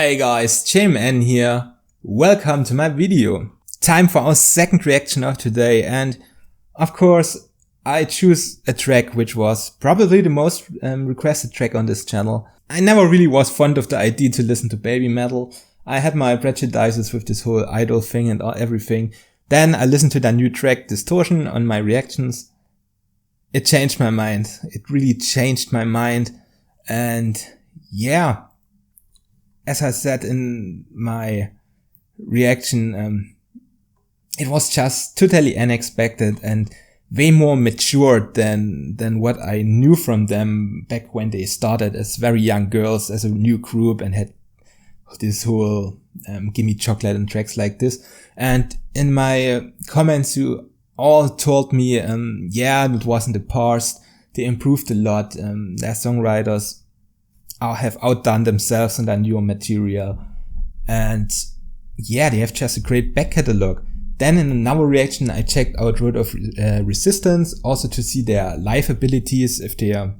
Hey guys, JMN here. Welcome to my video. Time for our second reaction of today, and of course I choose a track which was probably the most requested track on this channel. I never really was fond of the idea to listen to baby metal. I had my prejudices with this whole idol thing and everything. Then I listened to their new track Distortion on my reactions. It changed my mind. It really changed my mind, and yeah. As I said in my reaction, it was just totally unexpected and way more mature than what I knew from them back when they started as very young girls, as a new group, and had this whole Gimme Chocolate and tracks like this. And in my comments, you all told me, yeah, it wasn't the past. They improved a lot. Their songwriters have outdone themselves in their newer material, and yeah, they have just a great back catalog. Then in another reaction I checked out Road of Resistance, also to see their live abilities, if they are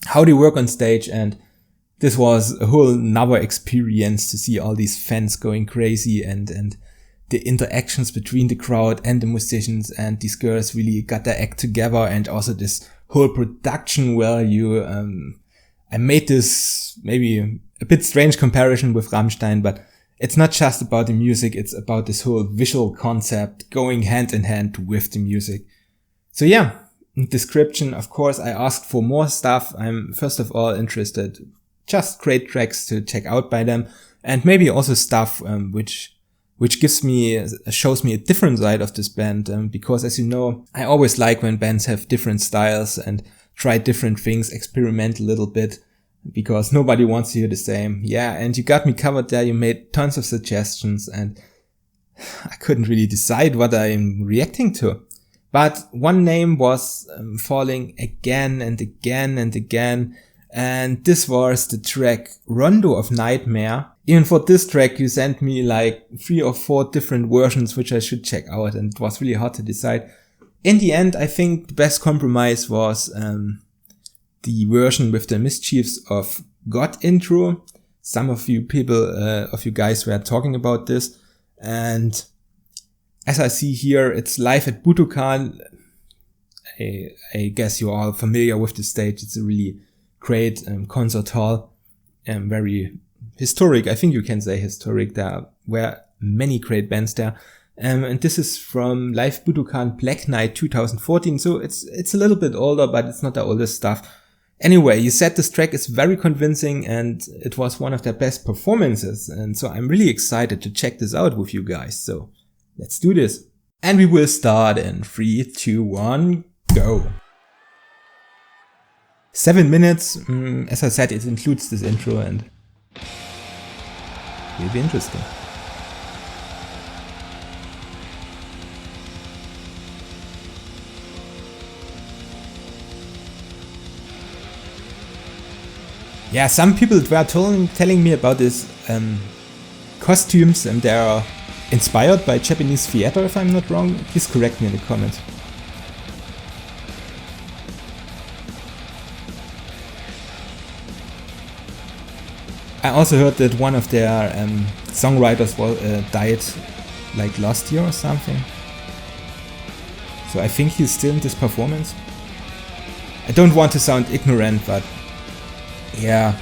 how they work on stage, and this was a whole nother experience to see all these fans going crazy and the interactions between the crowd and the musicians, and these girls really got their act together, and also this whole production value. I made this maybe a bit strange comparison with Rammstein, but it's not just about the music, it's about this whole visual concept going hand in hand with the music. So yeah, in description, of course, I asked for more stuff. I'm first of all interested, just great tracks to check out by them, and maybe also stuff which shows me a different side of this band, because as you know, I always like when bands have different styles and try different things, experiment a little bit, because nobody wants to hear the same. Yeah, and you got me covered there. You made tons of suggestions, and I couldn't really decide what I'm reacting to. But one name was falling again and again and again, and this was the track Rondo of Nightmare. Even for this track, you sent me like 3 or 4 different versions which I should check out, and it was really hard to decide. In the end, I think the best compromise was the version with the Mischiefs of God intro. Some of you guys were talking about this, and as I see here, it's live at Budokan. I guess you're all familiar with the stage. It's a really great concert hall, and very historic. I think you can say historic. There were many great bands there. And this is from Live Budokan Black Night 2014, so it's a little bit older, but it's not the oldest stuff. Anyway, you said this track is very convincing, and it was one of their best performances, and so I'm really excited to check this out with you guys, so let's do this. And we will start in 3, 2, 1, go. 7 minutes, as I said, it includes this intro, and it will be interesting. Yeah, some people were telling me about these costumes, and they are inspired by Japanese theater, if I'm not wrong. Please correct me in the comments. I also heard that one of their songwriters died like last year or something. So I think he's still in this performance. I don't want to sound ignorant, but yeah,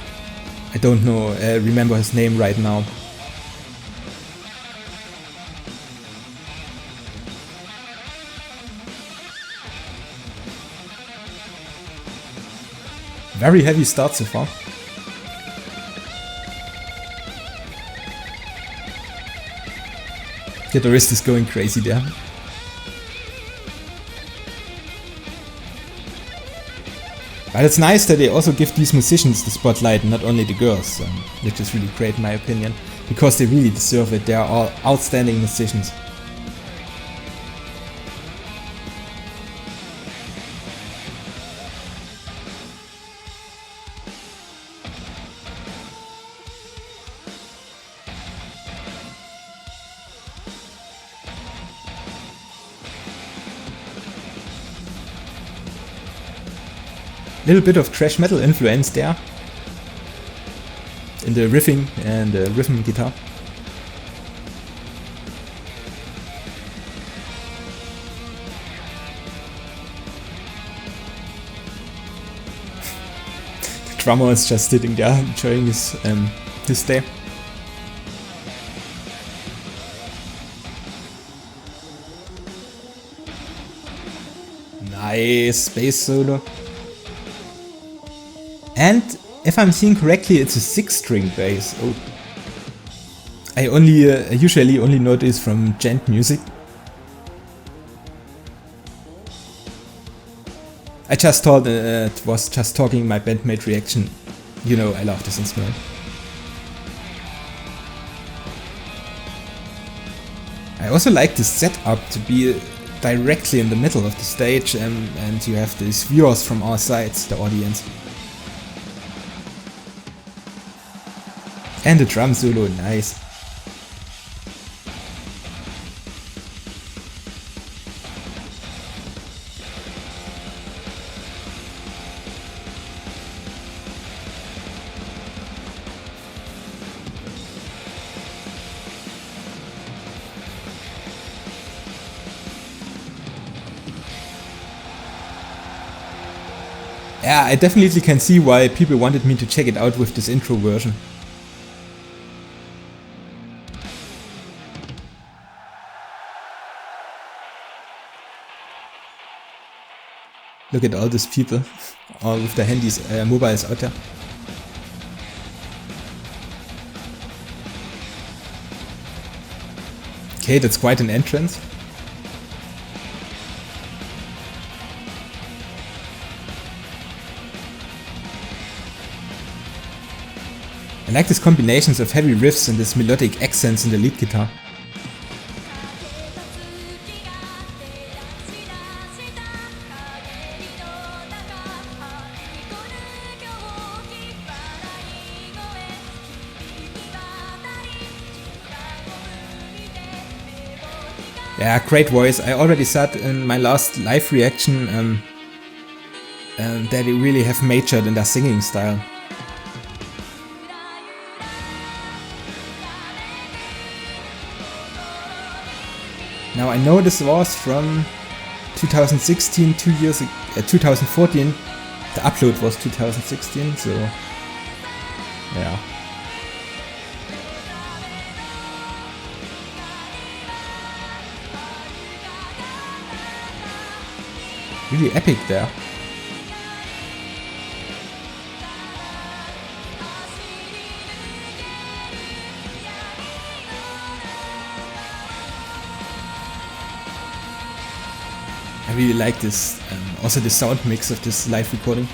I don't know, remember his name right now. Very heavy start so far. Guitarist is going crazy there. But it's nice that they also give these musicians the spotlight, not only the girls, which is really great in my opinion, because they really deserve it. They are all outstanding musicians. Little bit of thrash metal influence there. in the riffing and the rhythm guitar. The drummer is just sitting there enjoying his day. Nice bass solo. And if I'm seeing correctly, it's a 6-string bass. Oh. I usually only know this from gent music. I just thought it was just talking my bandmate reaction. You know, I love this instrument. I also like the setup to be directly in the middle of the stage, and you have these viewers from all sides, the audience. And the drum solo, nice. Yeah, I definitely can see why people wanted me to check it out with this intro version. Look at all these people, all with their handies, mobiles out there. Okay, that's quite an entrance. I like these combinations of heavy riffs and these melodic accents in the lead guitar. Yeah, great voice. I already said in my last live reaction that they really have matured in their singing style. Now I know this was from 2016, 2 years ago, 2014. The upload was 2016, so yeah. Really epic there. I really like this, also the sound mix of this live recording.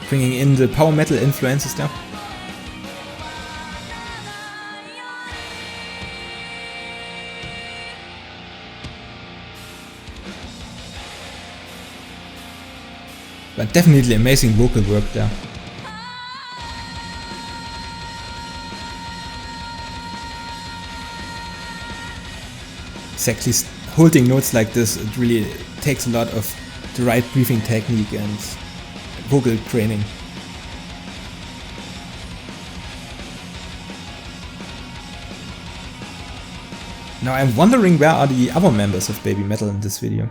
Bringing in the power metal influences there. But definitely amazing vocal work there. Exactly, holding notes like this, it really takes a lot of the right breathing technique and vocal training. Now I'm wondering where are the other members of BABYMETAL in this video.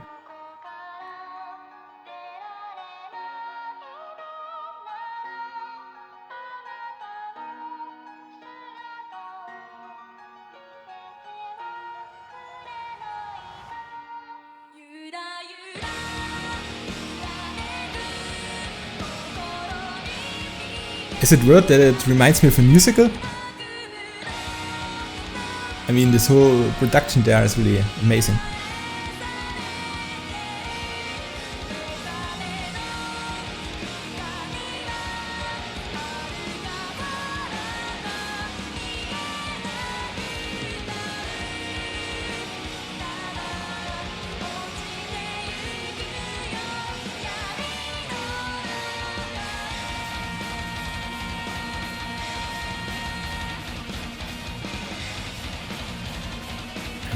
Is it weird that it reminds me of a musical? I mean, this whole production there is really amazing.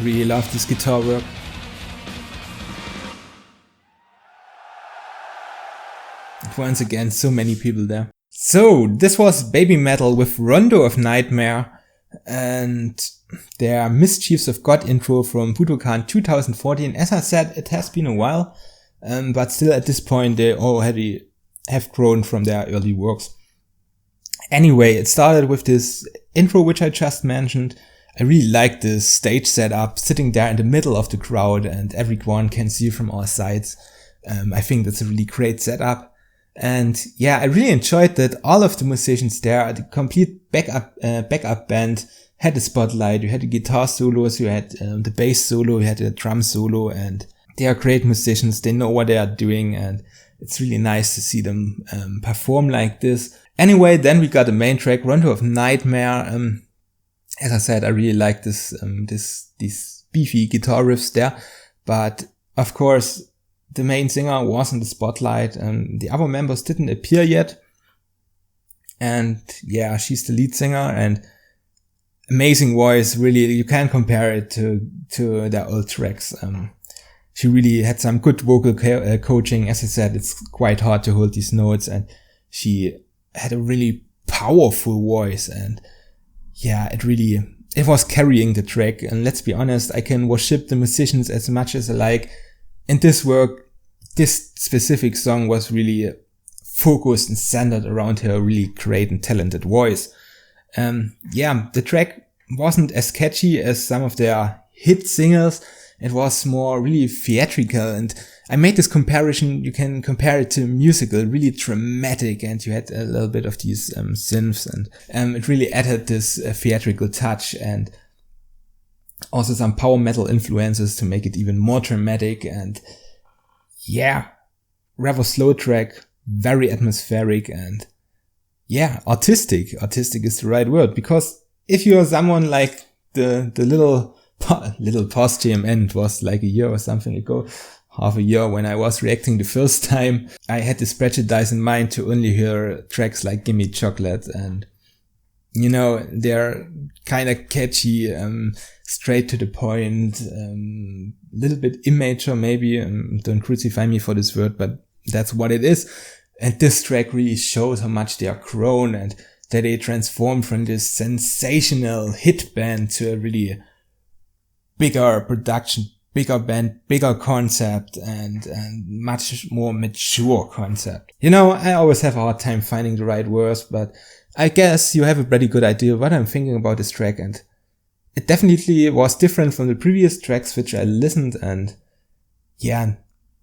really love this guitar work. And once again, so many people there. So, this was BABYMETAL with Rondo of Nightmare and their Mischiefs of God intro from Budokan 2014. As I said, it has been a while, but still at this point they already have grown from their early works. Anyway, it started with this intro which I just mentioned. I really like this stage setup, sitting there in the middle of the crowd and everyone can see from all sides. I think that's a really great setup. And yeah, I really enjoyed that all of the musicians there, the complete backup band had a spotlight. You had the guitar solos, you had the bass solo, you had the drum solo, and they are great musicians. They know what they are doing, and it's really nice to see them perform like this. Anyway, then we got the main track, Rondo of Nightmare. As I said, I really like this these beefy guitar riffs there, but of course the main singer was in the spotlight and the other members didn't appear yet. And yeah, she's the lead singer and amazing voice. Really, you can't compare it to their old tracks. She really had some good vocal coaching. As I said, it's quite hard to hold these notes, and she had a really powerful voice, and yeah, it was carrying the track. And let's be honest, I can worship the musicians as much as I like. In this work, this specific song was really focused and centered around her really great and talented voice. Yeah, the track wasn't as catchy as some of their hit singles. It was more really theatrical, and I made this comparison. You can compare it to a musical, really dramatic, and you had a little bit of these synths, and it really added this theatrical touch and also some power metal influences to make it even more dramatic. And yeah, rather slow track, very atmospheric, and yeah, artistic. Artistic is the right word, because if you are someone like the little past TMN, it was like a year or something ago, half a year when I was reacting the first time, I had this prejudice in mind to only hear tracks like Gimme Chocolate, and you know, they're kind of catchy, straight to the point, little bit immature maybe, don't crucify me for this word, but that's what it is. And this track really shows how much they are grown and that they transformed from this sensational hit band to a really bigger production, bigger band, bigger concept, and much more mature concept. You know, I always have a hard time finding the right words, but I guess you have a pretty good idea of what I'm thinking about this track, and it definitely was different from the previous tracks which I listened, and yeah,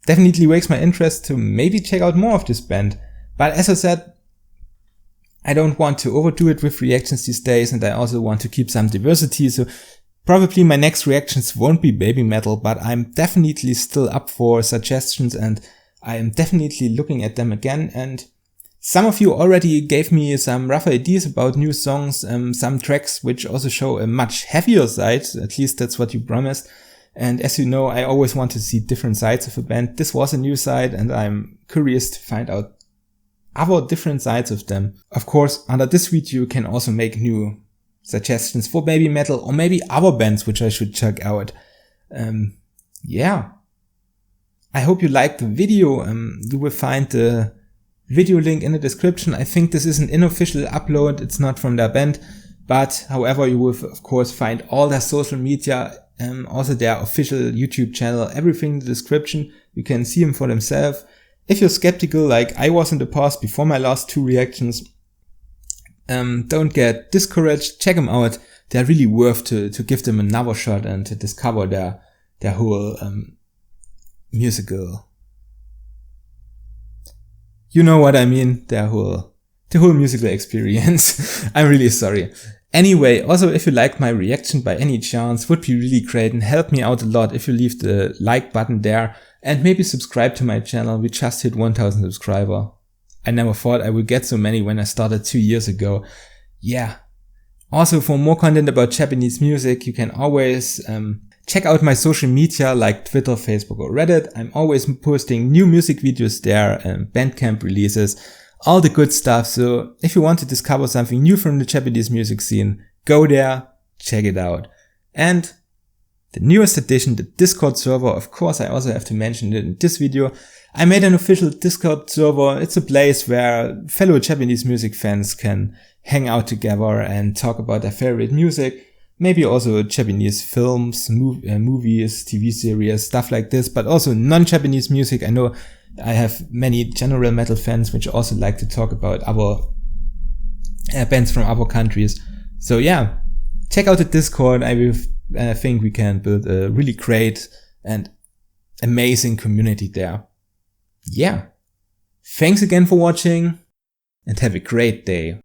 definitely wakes my interest to maybe check out more of this band. But as I said, I don't want to overdo it with reactions these days, and I also want to keep some diversity, so probably my next reactions won't be BABYMETAL, but I'm definitely still up for suggestions, and I am definitely looking at them again. And some of you already gave me some rough ideas about new songs, some tracks which also show a much heavier side, at least that's what you promised. And as you know, I always want to see different sides of a band. This was a new side, and I'm curious to find out other different sides of them. Of course, under this video you can also make new suggestions for BABYMETAL or maybe other bands which I should check out. Yeah. I hope you liked the video. You will find the video link in the description. I think this is an unofficial upload. It's not from their band, but however, you will of course find all their social media, also their official YouTube channel, everything in the description. You can see them for themselves. If you're skeptical like I was in the past before my last two reactions, don't get discouraged. Check them out. They're really worth to give them another shot and to discover their whole musical. You know what I mean? The whole musical experience. I'm really sorry. Anyway, also if you liked my reaction by any chance, would be really great and help me out a lot if you leave the like button there and maybe subscribe to my channel. We just hit 1000 subscribers. I never thought I would get so many when I started 2 years ago. Yeah. Also, for more content about Japanese music, you can always check out my social media like Twitter, Facebook or Reddit. I'm always posting new music videos there and Bandcamp releases, all the good stuff. So if you want to discover something new from the Japanese music scene, go there, check it out. And the newest addition, the Discord server. Of course, I also have to mention it in this video. I made an official Discord server. It's a place where fellow Japanese music fans can hang out together and talk about their favorite music. Maybe also Japanese films, movies, TV series, stuff like this, but also non-Japanese music. I know I have many general metal fans which also like to talk about other bands from other countries. So yeah, check out the Discord. I think we can build a really great and amazing community there. Yeah. Thanks again for watching and have a great day.